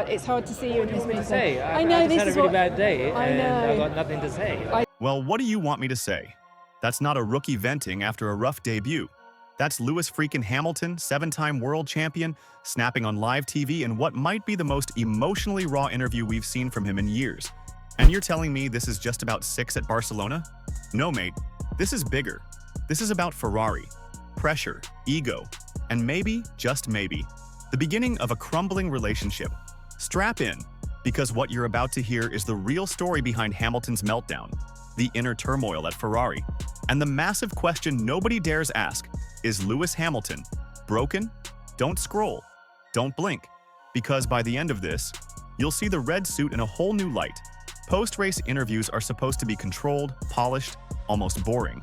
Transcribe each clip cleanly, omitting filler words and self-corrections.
It's hard to see you in this To mood. say, I know I just this had a is really what bad day, I and I know. got nothing to say. Well, what do you want me to say? That's not a rookie venting after a rough debut. That's Lewis freaking Hamilton, 7-time world champion, snapping on live TV in what might be the most emotionally raw interview we've seen from him in years. And you're telling me this is just about 6 at Barcelona? No, mate. This is bigger. This is about Ferrari, pressure, ego, and maybe, just maybe, the beginning of a crumbling relationship. Strap in, because what you're about to hear is the real story behind Hamilton's meltdown, the inner turmoil at Ferrari, and the massive question nobody dares ask: is Lewis Hamilton broken? Don't scroll. Don't blink. Because by the end of this, you'll see the red suit in a whole new light. Post-race interviews are supposed to be controlled, polished, almost boring.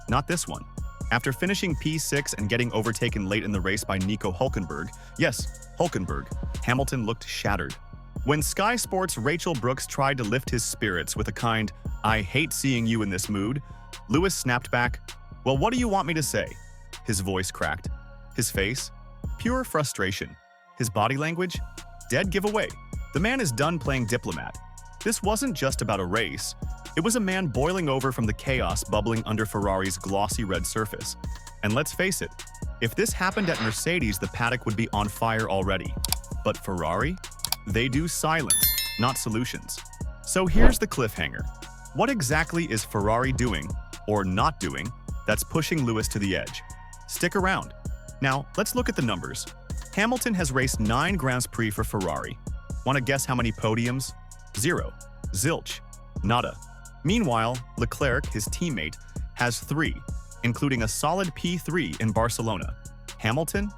Not this one. After finishing P6 and getting overtaken late in the race by Nico Hülkenberg, yes, Hülkenberg, Hamilton looked shattered. When Sky Sports' Rachel Brooks tried to lift his spirits with a kind, "I hate seeing you in this mood," Lewis snapped back, "Well, what do you want me to say?" His voice cracked. His face? Pure frustration. His body language? Dead giveaway. The man is done playing diplomat. This wasn't just about a race. It was a man boiling over from the chaos bubbling under Ferrari's glossy red surface. And let's face it, if this happened at Mercedes, the paddock would be on fire already. But Ferrari? They do silence, not solutions. So here's the cliffhanger. What exactly is Ferrari doing, or not doing, that's pushing Lewis to the edge? Stick around. Now, let's look at the numbers. Hamilton has raced 9 Grands Prix for Ferrari. Want to guess how many podiums? 0. Zilch. Nada. Meanwhile, Leclerc, his teammate, has 3, including a solid P3 in Barcelona. Hamilton?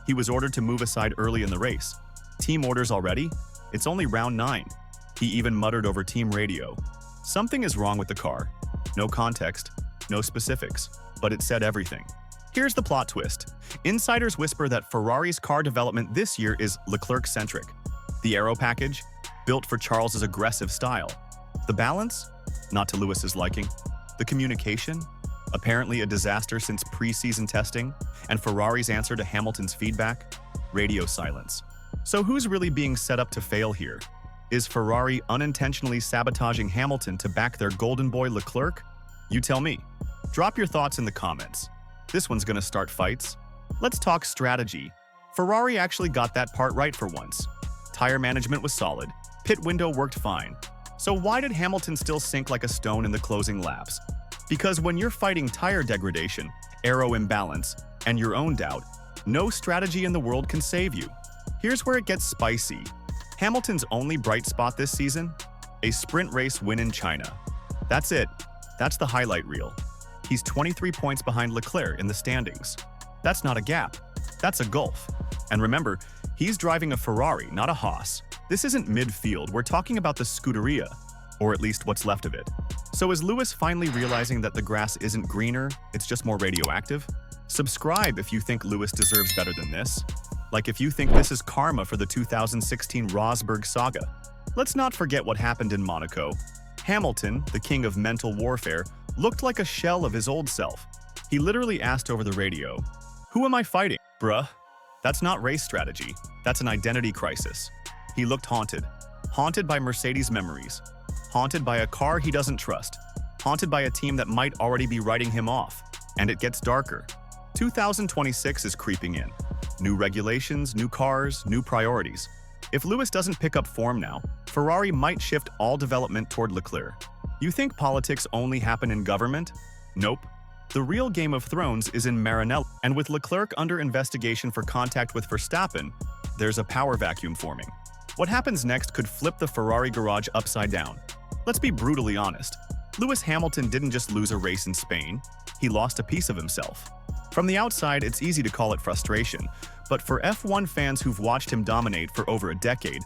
He was ordered to move aside early in the race. Team orders already? It's only round 9. He even muttered over team radio. Something is wrong with the car. No context, no specifics, but it said everything. Here's the plot twist. Insiders whisper that Ferrari's car development this year is Leclerc-centric. The aero package? Built for Charles's aggressive style. The balance? Not to Lewis's liking. The communication? Apparently a disaster since pre-season testing, and Ferrari's answer to Hamilton's feedback? Radio silence. So who's really being set up to fail here? Is Ferrari unintentionally sabotaging Hamilton to back their golden boy Leclerc? You tell me. Drop your thoughts in the comments. This one's gonna start fights. Let's talk strategy. Ferrari actually got that part right for once. Tire management was solid. Pit window worked fine. So why did Hamilton still sink like a stone in the closing laps? Because when you're fighting tire degradation, aero imbalance, and your own doubt, no strategy in the world can save you. Here's where it gets spicy. Hamilton's only bright spot this season? A sprint race win in China. That's it. That's the highlight reel. He's 23 points behind Leclerc in the standings. That's not a gap. That's a gulf. And remember, he's driving a Ferrari, not a Haas. This isn't midfield, we're talking about the Scuderia, or at least what's left of it. So is Lewis finally realizing that the grass isn't greener, it's just more radioactive? Subscribe if you think Lewis deserves better than this. Like if you think this is karma for the 2016 Rosberg saga. Let's not forget what happened in Monaco. Hamilton, the king of mental warfare, looked like a shell of his old self. He literally asked over the radio, "Who am I fighting, bruh?" That's not race strategy, that's an identity crisis. He looked haunted. Haunted by Mercedes memories. Haunted by a car he doesn't trust. Haunted by a team that might already be writing him off. And it gets darker. 2026 is creeping in. New regulations, new cars, new priorities. If Lewis doesn't pick up form now, Ferrari might shift all development toward Leclerc. You think politics only happen in government? Nope. The real Game of Thrones is in Maranello, and with Leclerc under investigation for contact with Verstappen, there's a power vacuum forming. What happens next could flip the Ferrari garage upside down. Let's be brutally honest. Lewis Hamilton didn't just lose a race in Spain, he lost a piece of himself. From the outside, it's easy to call it frustration, but for F1 fans who've watched him dominate for over a decade,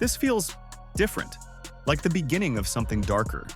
this feels different, like the beginning of something darker,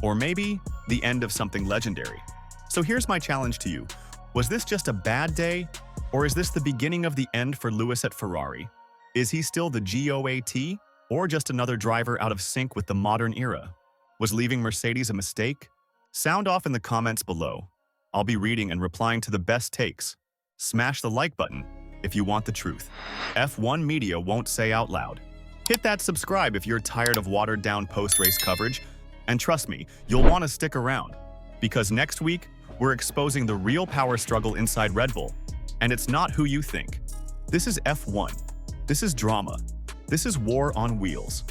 or maybe the end of something legendary. So here's my challenge to you. Was this just a bad day, or is this the beginning of the end for Lewis at Ferrari? Is he still the GOAT, or just another driver out of sync with the modern era? Was leaving Mercedes a mistake? Sound off in the comments below. I'll be reading and replying to the best takes. Smash the like button if you want the truth. F1 media won't say out loud. Hit that subscribe if you're tired of watered-down post-race coverage, and trust me, you'll want to stick around, because next week, we're exposing the real power struggle inside Red Bull, and it's not who you think. This is F1. This is drama. This is war on wheels.